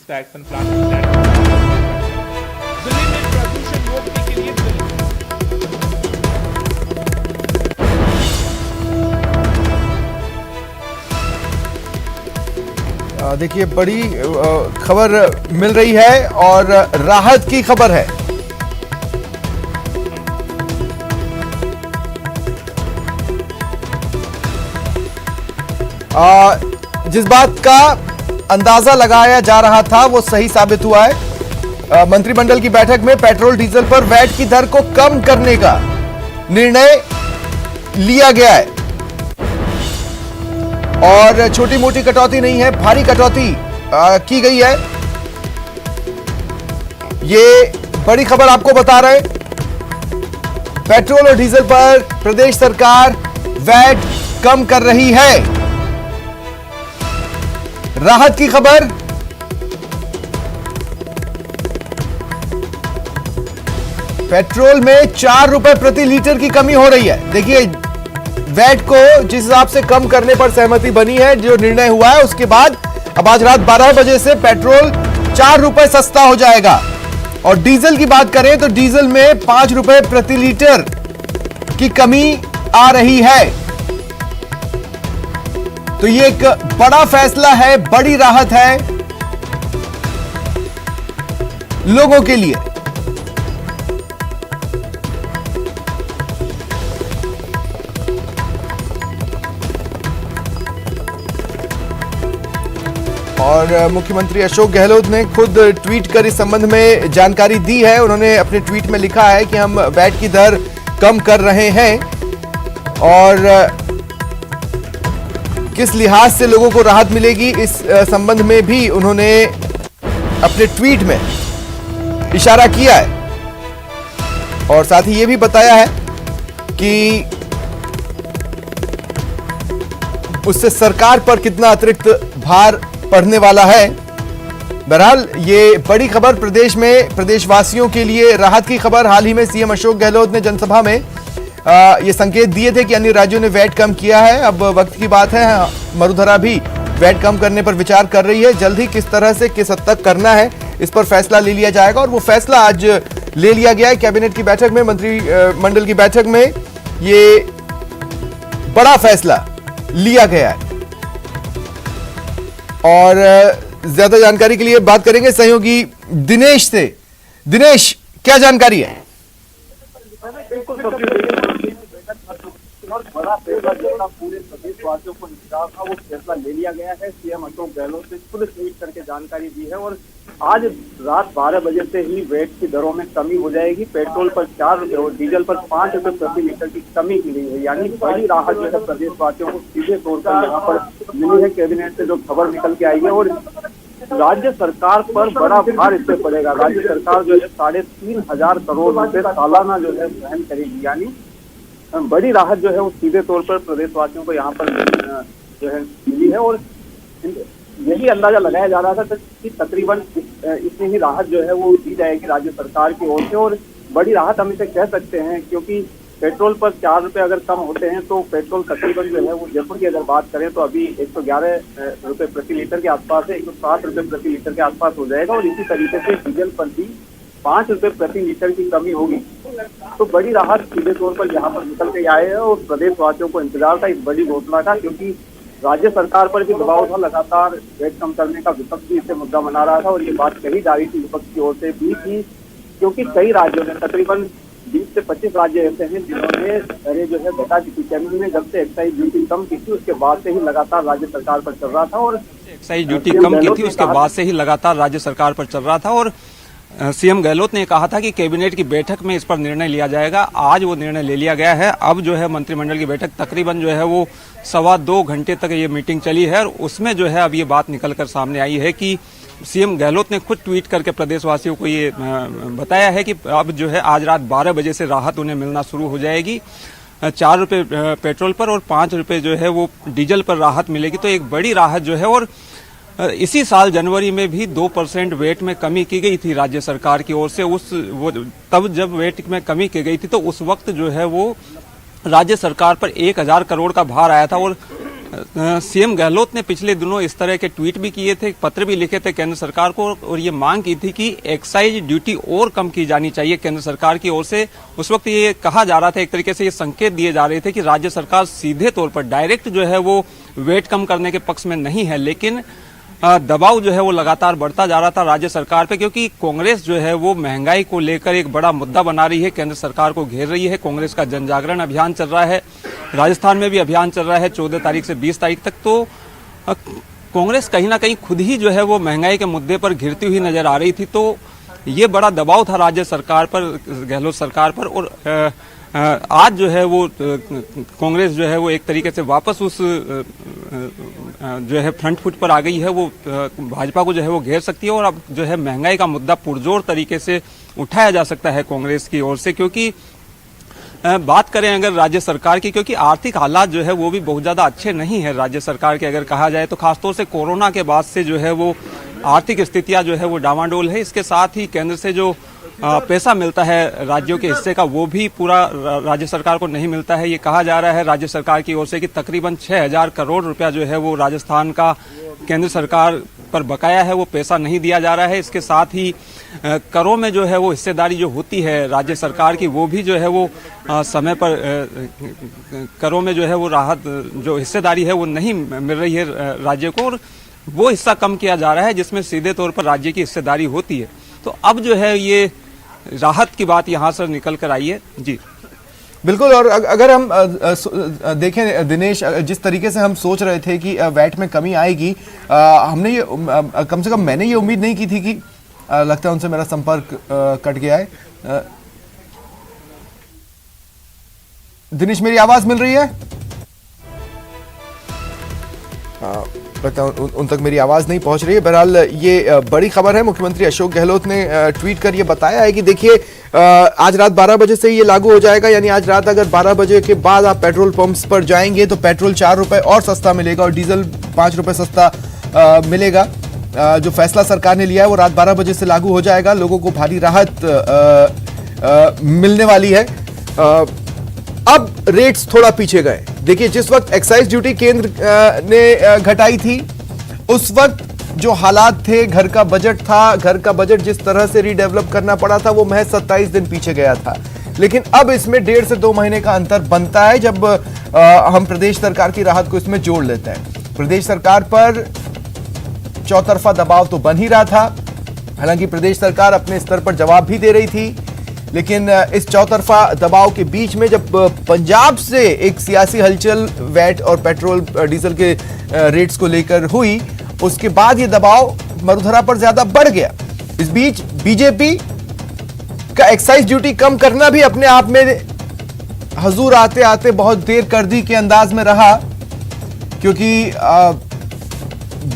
इसका action plan Delhi में प्रदूषण रोकने के लिए देखिए बड़ी खबर मिल रही है और राहत की खबर है। जिस बात का अंदाजा लगाया जा रहा था वो सही साबित हुआ है। मंत्रिमंडल की बैठक में पेट्रोल डीजल पर वैट की दर को कम करने का निर्णय लिया गया है और छोटी मोटी कटौती नहीं है, भारी कटौती की गई है। ये बड़ी खबर आपको बता रहे हैं। पेट्रोल और डीजल पर प्रदेश सरकार वैट कम कर रही है। राहत की खबर। पेट्रोल में 4 रुपए प्रति लीटर की कमी हो रही है। देखिए वैट को जिस हिसाब से कम करने पर सहमति बनी है, जो निर्णय हुआ है, उसके बाद अब आज रात 12 बजे से पेट्रोल 4 रुपए सस्ता हो जाएगा। और डीजल की बात करें तो डीजल में 5 रुपए प्रति लीटर की कमी आ रही है। तो ये एक बड़ा फैसला है, बड़ी राहत है लोगों के लिए। और मुख्यमंत्री अशोक गहलोत ने खुद ट्वीट कर इस संबंध में जानकारी दी है। उन्होंने अपने ट्वीट में लिखा है कि हम वैट की दर कम कर रहे हैं और किस लिहाज से लोगों को राहत मिलेगी इस संबंध में भी उन्होंने अपने ट्वीट में इशारा किया है और साथ ही ये भी बताया है कि उससे सरकार पर कितना अतिरिक्त भार पड़ने वाला है। बहरहाल ये बड़ी खबर प्रदेश में प्रदेशवासियों के लिए राहत की खबर। हाल ही में सीएम अशोक गहलोत ने जनसभा में ये संकेत दिए थे कि अन्य राज्यों ने वैट कम किया है। अब वक्त की बात है, मरुधरा भी वैट कम करने पर विचार कर रही है। जल्द ही किस तरह से किस हद तक करना है इस पर फैसला ले लिया जाएगा और वो फैसला आज ले लिया गया है। कैबिनेट की बैठक में, मंत्रिमंडल की बैठक में ये बड़ा फैसला लिया गया है। और ज्यादा जानकारी के लिए बात करेंगे सहयोगी दिनेश से। दिनेश, क्या जानकारी है? बिल्कुल बड़ा फैसला जो पूरे प्रदेशवासियों को इंतजार था वो फैसला ले लिया गया है। सीएम अशोक गहलोत ने खुद ट्वीट करके जानकारी दी है और आज रात 12 बजे से ही वैट की दरों में कमी हो जाएगी। पेट्रोल पर 4 रुपए और डीजल पर 5 रुपए प्रति लीटर की कमी की गई है। यानी बड़ी राहत जो है प्रदेशवासियों को सीधे तौर पर यहाँ पर मिली है। कैबिनेट से जो खबर निकल के आई है और राज्य सरकार पर बड़ा भार इससे पड़ेगा। राज्य सरकार जो है 3,500 करोड़ रुपए सालाना जो है वहन करेगी। यानी बड़ी राहत जो है वो सीधे तौर पर प्रदेशवासियों को यहाँ पर जो है मिली है और यही अंदाजा लगाया जा रहा था कि तकरीबन इतनी ही राहत जो है वो दी जाएगी राज्य सरकार की ओर से। और बड़ी राहत हम इसे कह सकते हैं क्योंकि पेट्रोल पर 4 रुपए अगर कम होते हैं तो पेट्रोल तकरीबन जो है वो जयपुर की अगर बात करें तो अभी 111 रुपए प्रति लीटर के आसपास है, 160 रुपए प्रति लीटर के आसपास हो जाएगा। और इसी तरीके से डीजल पर भी 5 रुपए प्रति लीटर की कमी होगी। तो बड़ी राहत सीधे तौर पर यहाँ पर निकल के आए हैं और प्रदेशवासियों को इंतजार था इस बड़ी घोषणा का, क्योंकि राज्य सरकार पर भी दबाव था। लगातार वैट कम करने का विपक्ष भी इसे मुद्दा बना रहा था और ये बात कही जा रही थी विपक्ष की ओर से भी कि क्योंकि कई राज्यों ने तकरीबन 20 से 25 राज्य ऐसे हैं जिन्होंने दरें जो है घटा दी थी। केंद्र ने जब से एक्साइज ड्यूटी कम की थी उसके बाद से ही लगातार राज्य सरकार पर चल रहा था और एक्साइज ड्यूटी कम की थी उसके बाद से ही लगातार राज्य सरकार पर चल रहा था। और सीएम गहलोत ने कहा था कि कैबिनेट की बैठक में इस पर निर्णय लिया जाएगा। आज वो निर्णय ले लिया गया है। अब जो है मंत्रिमंडल की बैठक तकरीबन जो है वो 2.25 घंटे तक ये मीटिंग चली है और उसमें जो है अब ये बात निकलकर सामने आई है कि सीएम गहलोत ने खुद ट्वीट करके प्रदेशवासियों को ये बताया है कि अब जो है आज रात 12 बजे से राहत उन्हें मिलना शुरू हो जाएगी। 4 रुपए पेट्रोल पर और 5 रुपए जो है वो डीजल पर राहत मिलेगी। तो एक बड़ी राहत जो है। और इसी साल जनवरी में भी 2% वेट में कमी की गई थी राज्य सरकार की ओर से। तब जब वेट में कमी की गई थी तो उस वक्त जो है वो राज्य सरकार पर 1,000 करोड़ का भार आया था और सीएम गहलोत ने पिछले दिनों इस तरह के ट्वीट भी किए थे, पत्र भी लिखे थे केंद्र सरकार को और ये मांग की थी कि एक्साइज ड्यूटी और कम की जानी चाहिए केंद्र सरकार की ओर से। उस वक्त ये कहा जा रहा था, एक तरीके से ये संकेत दिए जा रहे थे कि राज्य सरकार सीधे तौर पर डायरेक्ट जो है वो वेट कम करने के पक्ष में नहीं है, लेकिन दबाव जो है वो लगातार बढ़ता जा रहा था राज्य सरकार पे, क्योंकि कांग्रेस जो है वो महंगाई को लेकर एक बड़ा मुद्दा बना रही है, केंद्र सरकार को घेर रही है। कांग्रेस का जन जागरण अभियान चल रहा है, राजस्थान में भी अभियान चल रहा है 14 तारीख से 20 तारीख तक। तो कांग्रेस कहीं ना कहीं खुद ही जो है वो महंगाई के मुद्दे पर घिरती हुई नजर आ रही थी। तो ये बड़ा दबाव था राज्य सरकार पर, गहलोत सरकार पर। और आज जो है वो कांग्रेस जो है वो एक तरीके से वापस उस जो है फ्रंट फुट पर आ गई है, वो भाजपा को जो है वो घेर सकती है और अब जो है महंगाई का मुद्दा पुरजोर तरीके से उठाया जा सकता है कांग्रेस की ओर से। क्योंकि बात करें अगर राज्य सरकार की, क्योंकि आर्थिक हालात जो है वो भी बहुत ज्यादा अच्छे नहीं है राज्य सरकार के, अगर कहा जाए तो खासतौर से कोरोना के बाद से जो है वो आर्थिक स्थितियां जो है वो डामाडोल है। इसके साथ ही केंद्र से जो पैसा मिलता है राज्यों के हिस्से का, वो भी पूरा राज्य सरकार को नहीं मिलता है। ये कहा जा रहा है राज्य सरकार की ओर से कि तकरीबन 6000 करोड़ रुपया जो है वो राजस्थान का केंद्र सरकार पर बकाया है, वो पैसा नहीं दिया जा रहा है। इसके साथ ही करों में जो है वो हिस्सेदारी जो होती है राज्य सरकार की, वो भी जो है वो समय पर करों में जो है वो राहत जो हिस्सेदारी है वो नहीं मिल रही है राज्य को, और वो हिस्सा कम किया जा रहा है जिसमें सीधे तौर पर राज्य की हिस्सेदारी होती है। तो अब जो है ये राहत की बात यहाँ से निकल कर आई है। जी बिल्कुल। और अगर हम देखें दिनेश, जिस तरीके से हम सोच रहे थे कि वैट में कमी आएगी, हमने ये कम से कम मैंने ये उम्मीद नहीं की थी कि लगता है उनसे मेरा संपर्क कट गया है। दिनेश, मेरी आवाज मिल रही है? लगता है उन तक मेरी आवाज नहीं पहुंच रही है। बहरहाल ये बड़ी खबर है। मुख्यमंत्री अशोक गहलोत ने ट्वीट कर ये बताया है कि देखिए आज रात 12 बजे से ये लागू हो जाएगा, यानी आज रात अगर 12 बजे के बाद आप पेट्रोल पंप्स पर जाएंगे तो पेट्रोल 4 रुपए और सस्ता मिलेगा और डीजल 5 रुपए सस्ता मिलेगा। जो फैसला सरकार ने लिया है वो रात 12 बजे से लागू हो जाएगा। लोगों को भारी राहत मिलने वाली है। अब रेट्स थोड़ा पीछे गए। देखिए, जिस वक्त एक्साइज ड्यूटी केंद्र ने घटाई थी, उस वक्त जो हालात थे, घर का बजट था, घर का बजट जिस तरह से रीडेवलप करना पड़ा था, वो महज 27 दिन पीछे गया था। लेकिन अब इसमें 1.5 से 2 महीने का अंतर बनता है जब हम प्रदेश सरकार की राहत को इसमें जोड़ लेते हैं। प्रदेश सरकार पर चौतरफा दबाव तो बन ही रहा था, हालांकि प्रदेश सरकार अपने स्तर पर जवाब भी दे रही थी, लेकिन इस चौतरफा दबाव के बीच में जब पंजाब से एक सियासी हलचल वैट और पेट्रोल डीजल के रेट्स को लेकर हुई, उसके बाद ये दबाव मरुधरा पर ज्यादा बढ़ गया। इस बीच बीजेपी का एक्साइज ड्यूटी कम करना भी अपने आप में हजूर आते आते बहुत देर कर दी के अंदाज में रहा, क्योंकि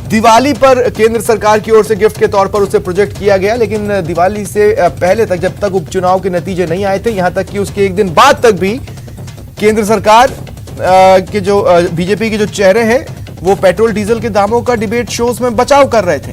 दिवाली पर केंद्र सरकार की ओर से गिफ्ट के तौर पर उसे प्रोजेक्ट किया गया, लेकिन दिवाली से पहले तक, जब तक उपचुनाव के नतीजे नहीं आए थे, यहां तक कि उसके एक दिन बाद तक भी केंद्र सरकार के जो बीजेपी के जो चेहरे हैं वो पेट्रोल डीजल के दामों का डिबेट शोज में बचाव कर रहे थे।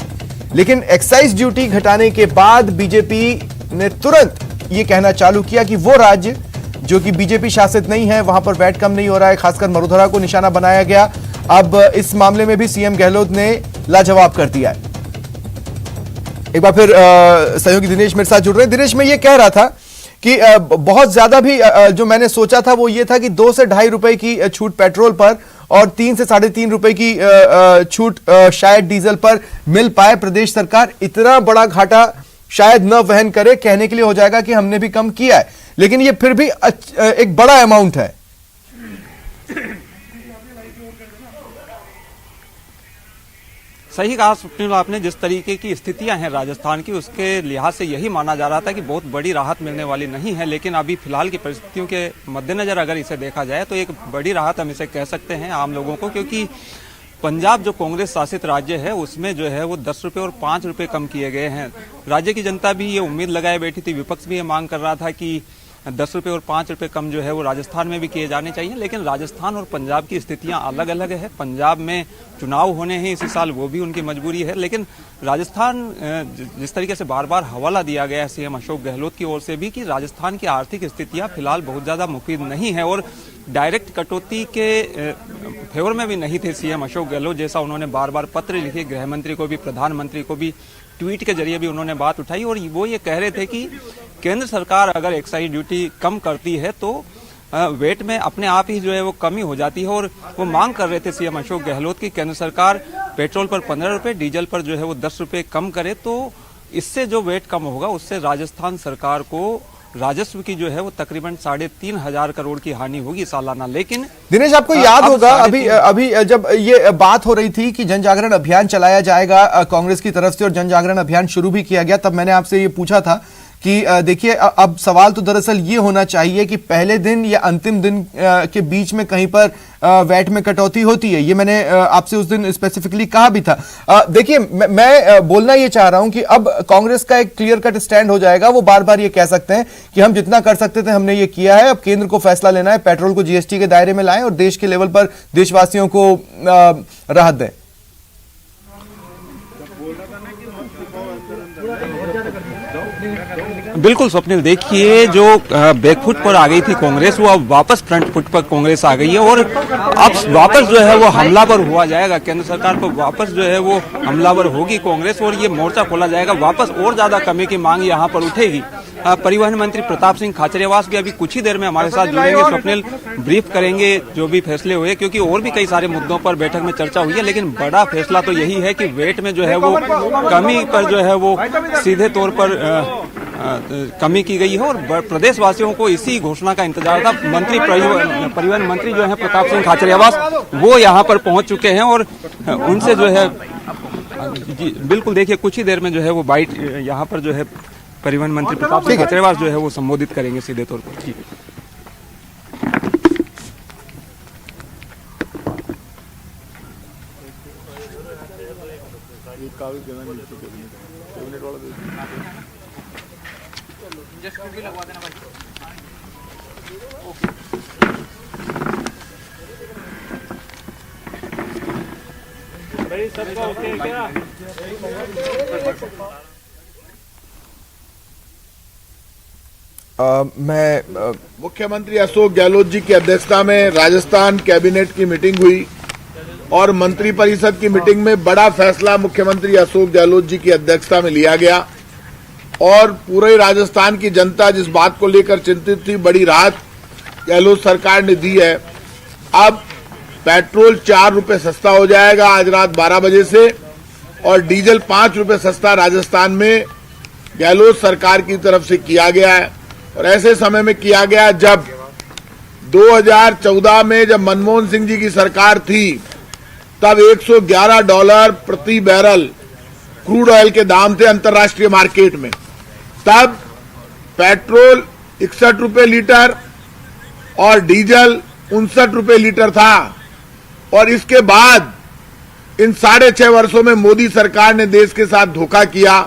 लेकिन एक्साइज ड्यूटी घटाने के बाद बीजेपी ने तुरंत ये कहना चालू किया कि वो राज्य जो कि बीजेपी शासित नहीं है, वहां पर वैट कम नहीं हो रहा है। खासकर मरुधरा को निशाना बनाया गया। अब इस मामले में भी सीएम गहलोत ने लाजवाब कर दिया है। एक बार फिर सहयोगी दिनेश मेरे साथ जुड़ रहे हैं। दिनेश, मैं ये कह रहा था कि बहुत ज्यादा भी जो मैंने सोचा था वो ये था कि 2 से 2.5 रुपए की छूट पेट्रोल पर और 3 से 3.5 रुपए की छूट शायद डीजल पर मिल पाए। प्रदेश सरकार इतना बड़ा घाटा शायद न वहन करे, कहने के लिए हो जाएगा कि हमने भी कम किया है, लेकिन ये फिर भी एक बड़ा अमाउंट है। सही कहा स्वप्निल आपने। जिस तरीके की स्थितियां हैं राजस्थान की, उसके लिहाज से यही माना जा रहा था कि बहुत बड़ी राहत मिलने वाली नहीं है, लेकिन अभी फिलहाल की परिस्थितियों के मद्देनजर अगर इसे देखा जाए तो एक बड़ी राहत हम इसे कह सकते हैं आम लोगों को, क्योंकि पंजाब जो कांग्रेस शासित राज्य है उसमें जो है वो 10 रुपए और 5 रुपए कम किए गए हैं। राज्य की जनता भी ये उम्मीद लगाए बैठी थी, विपक्ष भी ये मांग कर रहा था कि 10 रुपये और 5 रुपये कम जो है वो राजस्थान में भी किए जाने चाहिए। लेकिन राजस्थान और पंजाब की स्थितियां अलग अलग है। पंजाब में चुनाव होने हैं इसी साल, वो भी उनकी मजबूरी है। लेकिन राजस्थान जिस तरीके से बार बार हवाला दिया गया है सीएम अशोक गहलोत की ओर से भी कि राजस्थान की आर्थिक स्थितियां फिलहाल बहुत ज़्यादा मुफीद नहीं है और डायरेक्ट कटौती के फेवर में भी नहीं थे सीएम अशोक गहलोत, जैसा उन्होंने बार बार पत्र लिखे गृह मंत्री को भी, प्रधानमंत्री को भी, ट्वीट के जरिए भी उन्होंने बात उठाई। और वो ये कह रहे थे कि केंद्र सरकार अगर एक्साइज ड्यूटी कम करती है तो वेट में अपने आप ही जो है वो कमी हो जाती है। और वो मांग कर रहे थे सीएम अशोक गहलोत की केंद्र सरकार पेट्रोल पर 15 रुपये, डीजल पर जो है वो 10 रुपये कम करे, तो इससे जो वेट कम होगा उससे राजस्थान सरकार को राजस्व की जो है वो तकरीबन 3,500 करोड़ की हानि होगी सालाना। लेकिन दिनेश, आपको याद होगा अभी जब ये बात हो रही थी कि जन जागरण अभियान चलाया जाएगा कांग्रेस की तरफ से और जन जागरण अभियान शुरू भी किया गया, तब मैंने आपसे ये पूछा था कि देखिए अब सवाल तो दरअसल ये होना चाहिए कि पहले दिन या अंतिम दिन के बीच में कहीं पर वैट में कटौती होती है। ये मैंने आपसे उस दिन स्पेसिफिकली कहा भी था। देखिए मैं बोलना ये चाह रहा हूं कि अब कांग्रेस का एक क्लियर कट स्टैंड हो जाएगा। वो बार बार ये कह सकते हैं कि हम जितना कर सकते थे हमने ये किया है, अब केंद्र को फैसला लेना है, पेट्रोल को जीएसटी के दायरे में लाएं और देश के लेवल पर देशवासियों को राहत दें। बिल्कुल स्वप्निल, देखिए जो बैकफुट पर आ गई थी कांग्रेस, वो अब वापस फ्रंट फुट पर कांग्रेस आ गई है और अब वापस जो है वो हमलावर हुआ जाएगा केंद्र सरकार पर, वापस जो है वो हमलावर होगी कांग्रेस और ये मोर्चा खोला जाएगा। वापस और ज्यादा कमी की मांग यहाँ पर उठेगी। परिवहन मंत्री प्रताप सिंह खाचरियावास भी अभी कुछ ही देर में हमारे साथ जुड़ेंगे। स्वप्निल, ब्रीफ करेंगे जो भी फैसले हुए, क्योंकि और भी कई सारे मुद्दों पर बैठक में चर्चा हुई है, लेकिन बड़ा फैसला तो यही है कि वेट में जो है वो कमी पर जो है वो सीधे तौर पर कमी की गई है और प्रदेशवासियों को इसी घोषणा का इंतजार था। मंत्री परिवहन मंत्री जो है प्रताप सिंह खाचरियावास, वो यहाँ पर पहुंच चुके हैं और उनसे जो है जी बिल्कुल देखिए कुछ ही देर में जो है वो बाइट यहाँ पर जो है परिवहन मंत्री प्रताप सिंह खाचरियावास जो है वो संबोधित करेंगे सीधे तौर पर। जी मुख्यमंत्री अशोक गहलोत जी की अध्यक्षता में राजस्थान कैबिनेट की मीटिंग हुई और मंत्रिपरिषद की मीटिंग में बड़ा फैसला मुख्यमंत्री अशोक गहलोत जी की अध्यक्षता में लिया गया और पूरे राजस्थान की जनता जिस बात को लेकर चिंतित थी, बड़ी राहत गहलोत सरकार ने दी है। अब पेट्रोल 4 रुपए सस्ता हो जाएगा आज रात 12 बजे से और डीजल 5 रुपए सस्ता राजस्थान में गहलोत सरकार की तरफ से किया गया है। और ऐसे समय में किया गया जब 2014 में जब मनमोहन सिंह जी की सरकार थी, तब $111 प्रति बैरल क्रूड ऑयल के दाम थे अंतर्राष्ट्रीय मार्केट में। तब पेट्रोल 61 रुपए लीटर और डीजल 59 रुपए लीटर था। और इसके बाद इन 6.5 वर्षों में मोदी सरकार ने देश के साथ धोखा किया।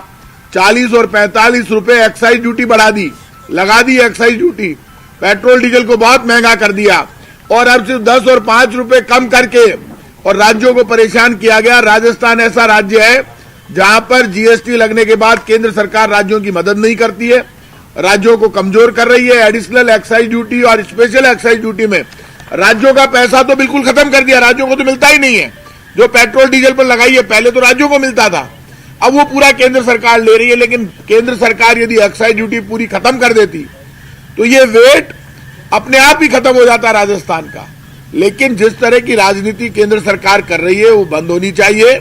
40 और 45 रुपए एक्साइज ड्यूटी बढ़ा दी, लगा दी एक्साइज ड्यूटी, पेट्रोल डीजल को बहुत महंगा कर दिया और अब सिर्फ 10 और 5 रुपए कम करके और राज्यों को परेशान किया गया। राजस्थान ऐसा राज्य है जहां पर जीएसटी लगने के बाद केंद्र सरकार राज्यों की मदद नहीं करती है, राज्यों को कमजोर कर रही है। एडिशनल एक्साइज ड्यूटी और स्पेशल एक्साइज ड्यूटी में राज्यों का पैसा तो बिल्कुल खत्म कर दिया, राज्यों को तो मिलता ही नहीं है। जो पेट्रोल डीजल पर लगाई है पहले तो राज्यों को मिलता था, अब वो पूरा केंद्र सरकार ले रही है। लेकिन केंद्र सरकार यदि एक्साइज ड्यूटी पूरी खत्म कर देती तो ये वेट अपने आप ही खत्म हो जाता राजस्थान का। लेकिन जिस तरह की राजनीति केंद्र सरकार कर रही है वो बंद होनी चाहिए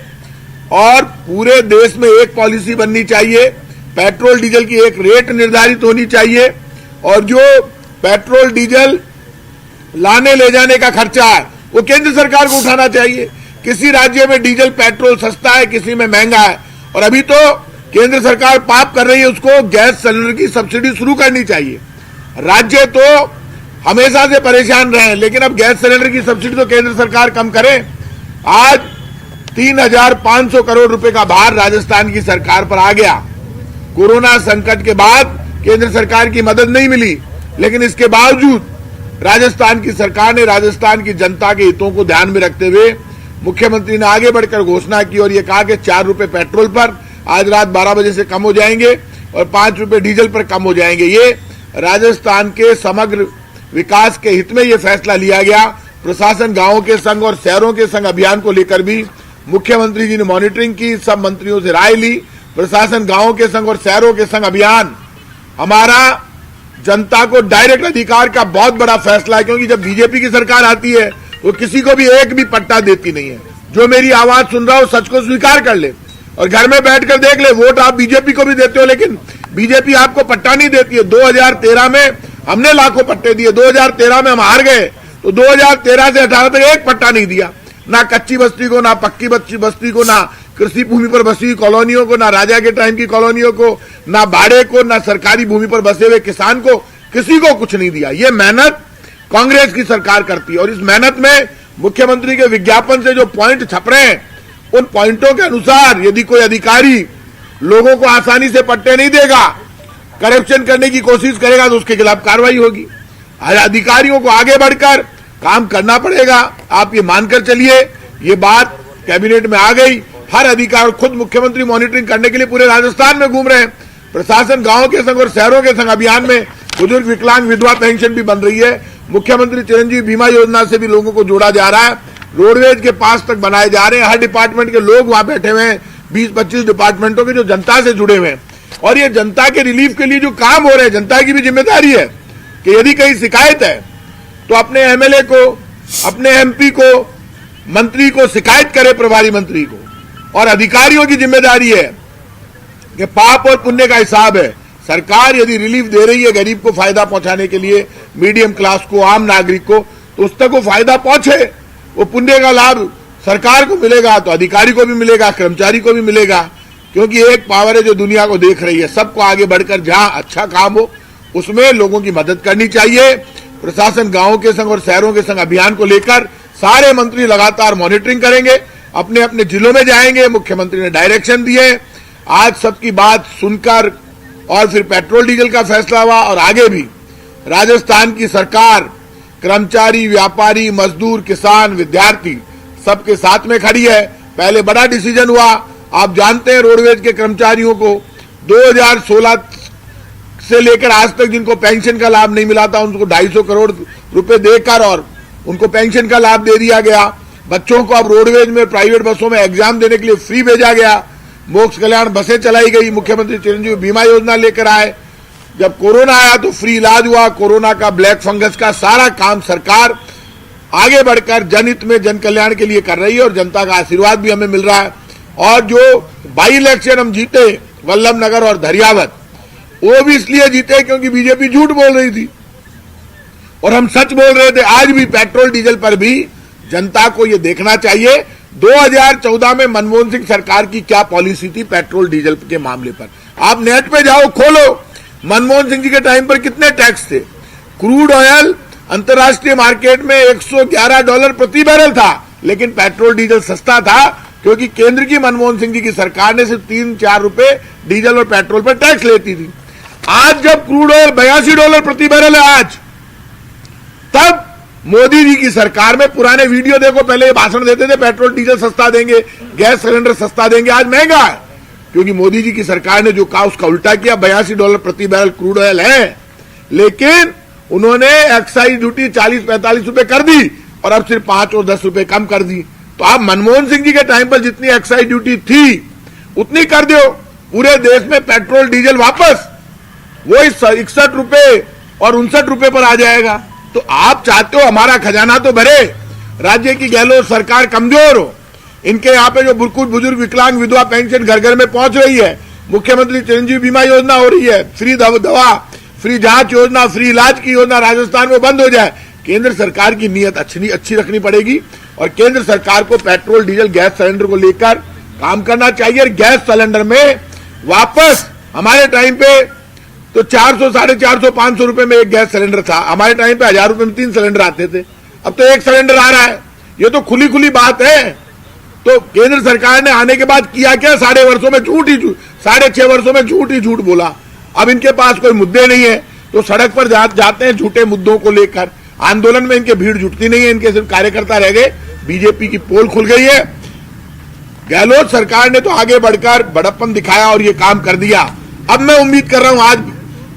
और पूरे देश में एक पॉलिसी बननी चाहिए। पेट्रोल डीजल की एक रेट निर्धारित होनी चाहिए और जो पेट्रोल डीजल लाने ले जाने का खर्चा है वो केंद्र सरकार को उठाना चाहिए। किसी राज्य में डीजल पेट्रोल सस्ता है, किसी में महंगा है। और अभी तो केंद्र सरकार पाप कर रही है, उसको गैस सिलेंडर की सब्सिडी शुरू करनी चाहिए। राज्य तो हमेशा से परेशान रहे हैं, लेकिन अब गैस सिलेंडर की सब्सिडी तो केंद्र सरकार कम करे। आज 3,500 करोड़ रुपए का भार राजस्थान की सरकार पर आ गया। कोरोना संकट के बाद केंद्र सरकार की मदद नहीं मिली लेकिन इसके बावजूद राजस्थान की सरकार ने राजस्थान की जनता के हितों को ध्यान में रखते हुए मुख्यमंत्री ने आगे बढ़कर घोषणा की और ये कहा कि 4 रुपए पेट्रोल पर आज रात 12 बजे से कम हो जाएंगे और 5 रुपए डीजल पर कम हो जाएंगे। ये राजस्थान के समग्र विकास के हित में ये फैसला लिया गया। प्रशासन गांवों के संग और शहरों के संग अभियान को लेकर भी मुख्यमंत्री जी ने मॉनिटरिंग की, सब मंत्रियों से राय ली। प्रशासन गांवों के संग और शहरों के संग अभियान हमारा जनता को डायरेक्ट अधिकार का बहुत बड़ा फैसला है, क्योंकि जब बीजेपी की सरकार आती है वो किसी को भी एक भी पट्टा देती नहीं है। जो मेरी आवाज सुन रहा हो सच को स्वीकार कर ले और घर में बैठकर देख ले, वोट आप बीजेपी को भी देते हो लेकिन बीजेपी आपको पट्टा नहीं देती है। 2013 में हमने लाखों पट्टे दिए, 2013 में हम हार गए तो 2013 से 18 तक एक पट्टा नहीं दिया, ना कच्ची बस्ती को, ना पक्की बस्ती को, ना कृषि भूमि पर बसी हुई कॉलोनियों को, ना राजा के टाइम की कॉलोनियों को, ना भाड़े को, ना सरकारी भूमि पर बसे हुए किसान को, किसी को कुछ नहीं दिया। ये मेहनत कांग्रेस की सरकार करती है और इस मेहनत में मुख्यमंत्री के विज्ञापन से जो पॉइंट छप रहे हैं उन पॉइंटों के अनुसार यदि कोई अधिकारी लोगों को आसानी से पट्टे नहीं देगा, करप्शन करने की कोशिश करेगा तो उसके खिलाफ कार्रवाई होगी। अधिकारियों को आगे बढ़कर काम करना पड़ेगा। आप ये मानकर चलिए, ये बात कैबिनेट में आ गई। हर अधिकारी, खुद मुख्यमंत्री मॉनिटरिंग करने के लिए पूरे राजस्थान में घूम रहे हैं। प्रशासन गांव के संग और शहरों के संग अभियान में बुजुर्ग विकलांग विधवा पेंशन भी बन रही है। मुख्यमंत्री चिरंजीवी बीमा योजना से भी लोगों को जोड़ा जा रहा है। रोडवेज के पास तक बनाए जा रहे हैं। हर डिपार्टमेंट के लोग वहां बैठे हुए हैं, 20-25 डिपार्टमेंटों के जो जनता से जुड़े हुए हैं और ये जनता के रिलीफ के लिए जो काम हो रहे हैं, जनता की भी जिम्मेदारी है कि यदि कहीं शिकायत है तो अपने एमएलए को, अपने एमपी को, मंत्री को शिकायत करे, प्रभारी मंत्री को। और अधिकारियों की जिम्मेदारी है कि पाप और पुण्य का हिसाब है। सरकार यदि रिलीफ दे रही है गरीब को फायदा पहुंचाने के लिए, मीडियम क्लास को, आम नागरिक को, तो उस तक वो फायदा पहुंचे। वो पुण्य का लाभ सरकार को मिलेगा तो अधिकारी को भी मिलेगा, कर्मचारी को भी मिलेगा, क्योंकि एक पावर है जो दुनिया को देख रही है। सबको आगे बढ़कर जहां अच्छा काम हो उसमें लोगों की मदद करनी चाहिए। प्रशासन गांवों के संग और शहरों के संग अभियान को लेकर सारे मंत्री लगातार मॉनिटरिंग करेंगे, अपने अपने जिलों में जाएंगे। मुख्यमंत्री ने डायरेक्शन दिए। आज सबकी बात सुनकर और फिर पेट्रोल डीजल का फैसला हुआ और आगे भी राजस्थान की सरकार कर्मचारी, व्यापारी, मजदूर, किसान, विद्यार्थी सबके साथ में खड़ी है। पहले बड़ा डिसीजन हुआ, आप जानते हैं रोडवेज के कर्मचारियों को 2016 से लेकर आज तक जिनको पेंशन का लाभ नहीं मिला था उनको 250 करोड़ रुपए देकर और उनको पेंशन का लाभ दे दिया गया। बच्चों को अब रोडवेज में, प्राइवेट बसों में एग्जाम देने के लिए फ्री भेजा गया। मोक्ष कल्याण बसें चलाई गई। मुख्यमंत्री चिरंजीवी बीमा योजना लेकर आए। जब कोरोना आया तो फ्री इलाज हुआ। कोरोना का, ब्लैक फंगस का सारा काम सरकार आगे बढ़कर जनहित में, जन कल्याण के लिए कर रही है और जनता का आशीर्वाद भी हमें मिल रहा है। और जो बाई इलेक्शन हम जीते वल्लभ नगर और धरियावत, वो भी इसलिए जीते क्योंकि बीजेपी झूठ बोल रही थी और हम सच बोल रहे थे। आज भी पेट्रोल डीजल पर भी जनता को ये देखना चाहिए 2014 में मनमोहन सिंह सरकार की क्या पॉलिसी थी पेट्रोल डीजल के मामले पर। आप नेट पे जाओ, खोलो, मनमोहन सिंह जी के टाइम पर कितने टैक्स थे। क्रूड ऑयल अंतर्राष्ट्रीय मार्केट में $111 प्रति बैरल था, लेकिन पेट्रोल डीजल सस्ता था क्योंकि केंद्र की मनमोहन सिंह जी की सरकार ने सिर्फ 3-4 रुपए डीजल और पेट्रोल पर टैक्स लेती थी। आज जब क्रूड ऑयल $82 प्रति बैरल है आज, तब मोदी जी की सरकार में, पुराने वीडियो देखो, पहले ये भाषण देते थे पेट्रोल डीजल सस्ता देंगे, गैस सिलेंडर सस्ता देंगे, आज महंगा है क्योंकि मोदी जी की सरकार ने जो कहा उसका उल्टा किया। $82 प्रति बैरल क्रूड ऑयल है, लेकिन उन्होंने एक्साइज ड्यूटी 40-45 रुपए कर दी और अब सिर्फ 5 और 10 रुपए कम कर दी। तो आप मनमोहन सिंह जी के टाइम पर जितनी एक्साइज ड्यूटी थी उतनी कर दो, पूरे देश में पेट्रोल डीजल वापस वही 61 रुपए और 59 रुपए पर आ जाएगा। तो आप चाहते हो हमारा खजाना तो भरे, राज्य की गहलोत सरकार कमजोर हो, इनके यहाँ पे जो बुजुर्ग विकलांग विधवा पेंशन घर घर में पहुंच रही है, मुख्यमंत्री चिरंजीवी बीमा योजना हो रही है, फ्री दवा, फ्री जांच योजना, फ्री इलाज की योजना राजस्थान में बंद हो जाए। केंद्र सरकार की नीयत अच्छी रखनी पड़ेगी और केंद्र सरकार को पेट्रोल डीजल गैस सिलेंडर को लेकर काम करना चाहिए। गैस सिलेंडर में वापस हमारे टाइम पे तो 400, 450, 500 रुपए में एक गैस सिलेंडर था। हमारे टाइम पे 1000 रुपए में 3 सिलेंडर आते थे, अब तो एक सिलेंडर आ रहा है। ये तो खुली बात है। तो केंद्र सरकार ने आने के बाद किया क्या? 6.5 वर्षों में झूठ ही झूठ बोला। अब इनके पास कोई मुद्दे नहीं है। तो सड़क पर जाते हैं झूठे मुद्दों को लेकर। आंदोलन में इनके भीड़ जुटती नहीं है, इनके सिर्फ कार्यकर्ता रह गए। बीजेपी की पोल खुल गई है। गहलोत सरकार ने तो आगे बढ़कर बड़प्पन दिखाया और ये काम कर दिया। अब मैं उम्मीद कर रहा हूं आज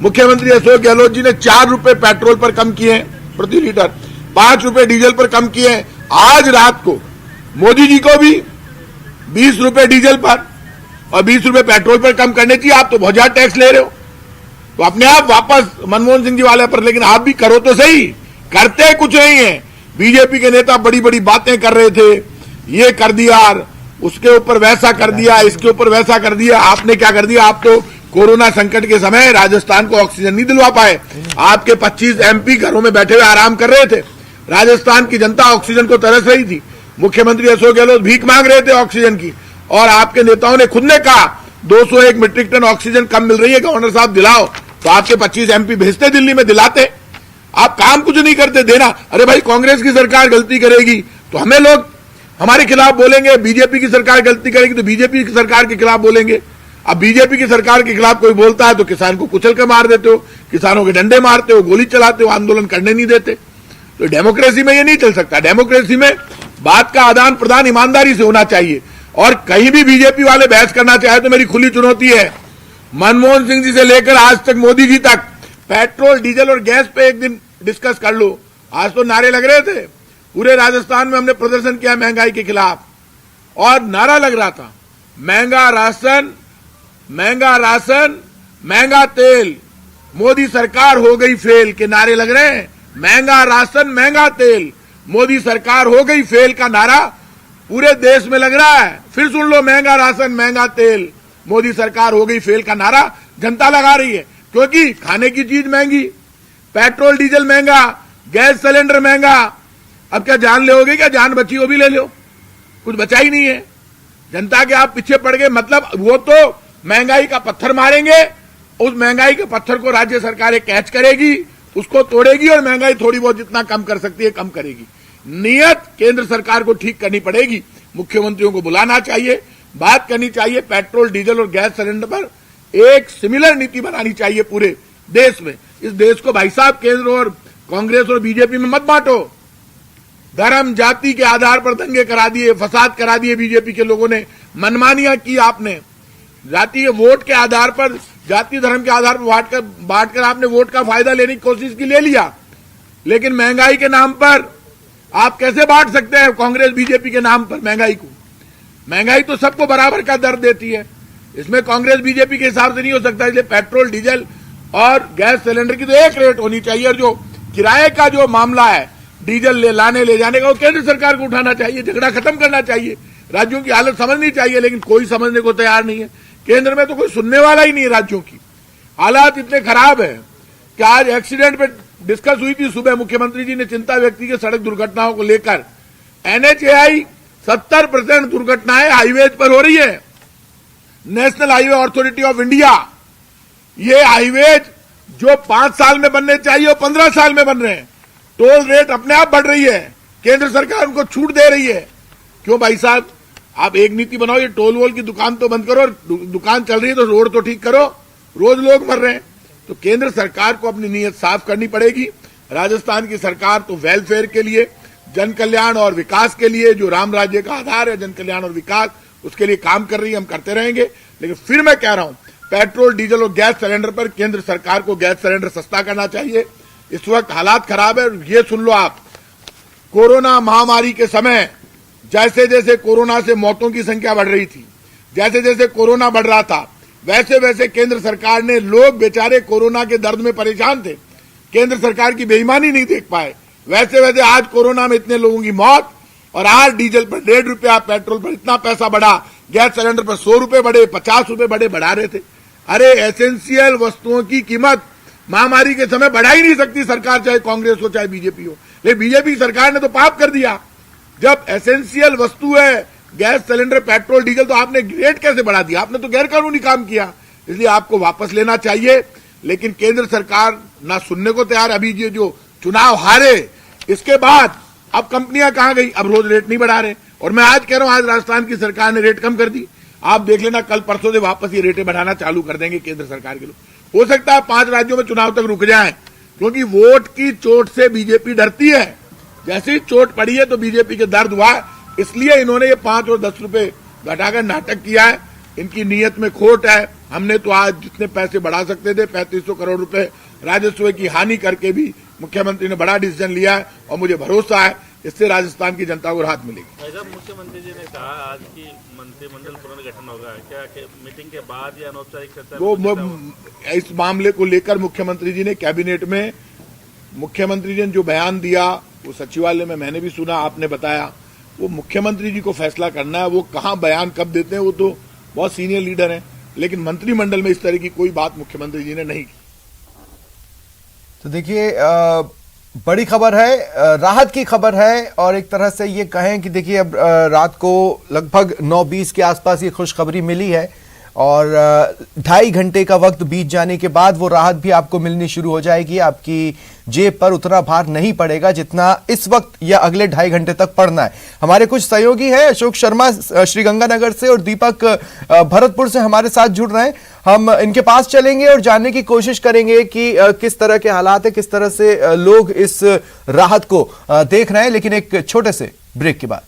मुख्यमंत्री अशोक गहलोत जी ने 4 रुपए पेट्रोल पर कम किए हैं प्रति लीटर, 5 रुपए डीजल पर कम किए हैं। आज रात को मोदी जी को भी 20 रुपए डीजल पर और 20 रुपए पेट्रोल पर कम करने चाहिए। आप तो बहुत ज्यादा टैक्स ले रहे हो, तो अपने आप वापस मनमोहन सिंह जी वाले पर, लेकिन आप भी करो तो सही। करते कुछ नहीं है। बीजेपी के नेता बड़ी बड़ी बातें कर रहे थे, ये कर दिया, उसके ऊपर वैसा कर दिया, इसके ऊपर वैसा कर दिया। आपने क्या कर दिया? आप तो कोरोना संकट के समय राजस्थान को ऑक्सीजन नहीं दिलवा पाए। आपके 25 एमपी घरों में बैठे हुए आराम कर रहे थे। राजस्थान की जनता ऑक्सीजन को तरस रही थी। मुख्यमंत्री अशोक गहलोत भीख मांग रहे थे ऑक्सीजन की, और आपके नेताओं ने खुद ने कहा 201 मीट्रिक टन ऑक्सीजन कम मिल रही है, गवर्नर साहब दिलाओ। तो आपके 25 एमपी भेजते दिल्ली में, दिलाते। आप काम कुछ नहीं करते, देना। अरे भाई, कांग्रेस की सरकार गलती करेगी तो हमें लोग हमारे खिलाफ बोलेंगे, बीजेपी की सरकार गलती करेगी तो बीजेपी की सरकार के खिलाफ बोलेंगे। अब बीजेपी की सरकार के खिलाफ कोई बोलता है तो किसान को कुचल कर मार देते हो, किसानों के डंडे मारते हो, गोली चलाते हो, आंदोलन करने नहीं देते। तो डेमोक्रेसी में ये नहीं चल सकता। डेमोक्रेसी में बात का आदान प्रदान ईमानदारी से होना चाहिए। और कहीं भी बीजेपी वाले बहस करना चाहे तो मेरी खुली चुनौती है, मनमोहन सिंह जी से लेकर आज तक मोदी जी तक, पेट्रोल डीजल और गैस पे एक दिन डिस्कस कर लो। आज तो नारे लग रहे थे, पूरे राजस्थान में हमने प्रदर्शन किया महंगाई के खिलाफ, और नारा लग रहा था महंगा राशन, महंगा राशन, महंगा तेल, मोदी सरकार हो गई फेल के नारे लग रहे हैं। महंगा राशन, महंगा तेल, मोदी सरकार हो गई फेल का नारा पूरे देश में लग रहा है। फिर सुन लो, महंगा राशन, महंगा तेल, मोदी सरकार हो गई फेल का नारा जनता लगा रही है, क्योंकि खाने की चीज महंगी, पेट्रोल डीजल महंगा, गैस सिलेंडर महंगा। अब क्या जान लोगे? क्या जान बची वो भी ले लो, कुछ बचा ही नहीं है। जनता के आप पीछे पड़ गए। मतलब वो तो महंगाई का पत्थर मारेंगे, उस महंगाई के पत्थर को राज्य सरकारें कैच करेगी, उसको तोड़ेगी और महंगाई थोड़ी बहुत जितना कम कर सकती है कम करेगी। नियत केंद्र सरकार को ठीक करनी पड़ेगी। मुख्यमंत्रियों को बुलाना चाहिए, बात करनी चाहिए, पेट्रोल डीजल और गैस सिलेंडर पर एक सिमिलर नीति बनानी चाहिए पूरे देश में। इस देश को भाई साहब केंद्र और कांग्रेस और बीजेपी में मत बांटो। धर्म जाति के आधार पर दंगे करा दिए, फसाद करा दिए बीजेपी के लोगों ने, मनमानियां की आपने। जाति के वोट के आधार पर, जाति धर्म के आधार पर बांटकर आपने वोट का फायदा लेने की कोशिश की, ले लिया। लेकिन महंगाई के नाम पर आप कैसे बांट सकते हैं? कांग्रेस बीजेपी के नाम पर महंगाई को। महंगाई तो सबको बराबर का दर देती है, इसमें कांग्रेस बीजेपी के हिसाब से नहीं हो सकता। इसलिए पेट्रोल डीजल और गैस सिलेंडर की तो एक रेट होनी चाहिए, और जो किराए का जो मामला है डीजल ले जाने का, वो केंद्र सरकार को उठाना चाहिए, झगड़ा खत्म करना चाहिए, राज्यों की हालत समझनी चाहिए। लेकिन कोई समझने को तैयार नहीं है। केंद्र में तो कोई सुनने वाला ही नहीं है। राज्यों की हालात इतने खराब है कि आज एक्सीडेंट पे डिस्कस हुई थी सुबह, मुख्यमंत्री जी ने चिंता व्यक्त की सड़क दुर्घटनाओं को लेकर। एनएचएआई 70% दुर्घटनाएं हाईवेज पर हो रही है। National highway authority of India, ये हाईवेज जो 5 साल में बनने चाहिए वो 15 साल में बन रहे हैं। टोल रेट अपने आप बढ़ रही है, केंद्र सरकार उनको छूट दे रही है। क्यों भाई साहब? आप एक नीति बनाओ, ये टोल वोल की दुकान तो बंद करो, दुकान चल रही है तो रोड तो ठीक करो, रोज लोग मर रहे हैं। तो केंद्र सरकार को अपनी नीयत साफ करनी पड़ेगी। राजस्थान की सरकार तो वेलफेयर के लिए, जन कल्याण और विकास के लिए, जो राम राज्य का आधार है जन कल्याण और विकास, उसके लिए काम कर रही है, हम करते रहेंगे। लेकिन फिर मैं कह रहा हूं, पेट्रोल डीजल और गैस सिलेंडर पर केंद्र सरकार को गैस सिलेंडर सस्ता करना चाहिए। इस वक्त हालात खराब है। ये सुन लो आप, कोरोना महामारी के समय जैसे जैसे कोरोना से मौतों की संख्या बढ़ रही थी, जैसे जैसे कोरोना बढ़ रहा था, वैसे वैसे केंद्र सरकार ने, लोग बेचारे कोरोना के दर्द में परेशान थे, केंद्र सरकार की बेईमानी नहीं देख पाए। वैसे वैसे आज कोरोना में इतने लोगों की मौत, और आज डीजल पर 1.5 रुपया, पेट्रोल पर इतना पैसा बढ़ा, गैस सिलेंडर पर 100 रुपए बढ़े, 50 रुपए बढ़ा रहे थे। अरे एसेंशियल वस्तुओं की कीमत महामारी के समय बढ़ा ही नहीं सकती सरकार, चाहे कांग्रेस हो चाहे बीजेपी हो। लेकिन बीजेपी सरकार ने तो पाप कर दिया। जब एसेंशियल वस्तु है गैस सिलेंडर, पेट्रोल डीजल, तो आपने रेट कैसे बढ़ा दिया? आपने तो गैर कानूनी काम किया। इसलिए आपको वापस लेना चाहिए। लेकिन केंद्र सरकार ना सुनने को तैयार। अभी ये जो चुनाव हारे, इसके बाद अब कंपनियां कहां गई? अब रोज रेट नहीं बढ़ा रहे। और मैं आज कह रहा हूं, आज राजस्थान की सरकार ने रेट कम कर दी। आप देख लेना, कल परसों से वापस ये रेटें बढ़ाना चालू कर देंगे केंद्र सरकार के लोग। हो सकता है 5 राज्यों में चुनाव तक रुक जाए, क्योंकि वोट की चोट से बीजेपी डरती है। जैसे ही चोट पड़ी है तो बीजेपी के दर्द हुआ, इसलिए इन्होंने ये 5 और 10 रुपए घटाकर नाटक किया है। इनकी नीयत में खोट है। हमने तो आज जितने पैसे बढ़ा सकते थे 3500 करोड़ रुपए राजस्व की हानि करके भी मुख्यमंत्री ने बड़ा डिसीजन लिया है, और मुझे भरोसा है इससे राजस्थान की जनता को राहत मिलेगी। जब मुख्यमंत्री जी ने कहा आज की मंत्रिमंडल पुनर्गठन होगा, क्या मीटिंग के बाद या अनौपचारिक चर्चा? वो इस मामले को लेकर मुख्यमंत्री जी ने कैबिनेट में, मुख्यमंत्री जी ने जो बयान दिया वो सचिवालय में मैंने भी सुना, आपने बताया, वो मुख्यमंत्री जी को फैसला करना है। वो कहाँ बयान कब देते हैं वो तो बहुत सीनियर लीडर हैं, लेकिन मंत्रिमंडल में इस तरह की कोई बात मुख्यमंत्री जी ने नहीं की। तो देखिए बड़ी खबर है, राहत की खबर है, और एक तरह से ये कहें कि देखिए अब रात को लगभग 9:20 के आसपास ये खुशखबरी मिली है, और 2.5 घंटे का वक्त बीत जाने के बाद वो राहत भी आपको मिलनी शुरू हो जाएगी। आपकी जेब पर उतना भार नहीं पड़ेगा जितना इस वक्त या अगले 2.5 घंटे तक पड़ना है। हमारे कुछ सहयोगी हैं, अशोक शर्मा श्रीगंगानगर से और दीपक भरतपुर से हमारे साथ जुड़ रहे हैं। हम इनके पास चलेंगे और जानने की कोशिश करेंगे कि किस तरह के हालात है, किस तरह से लोग इस राहत को देख रहे हैं, लेकिन एक छोटे से ब्रेक के बाद।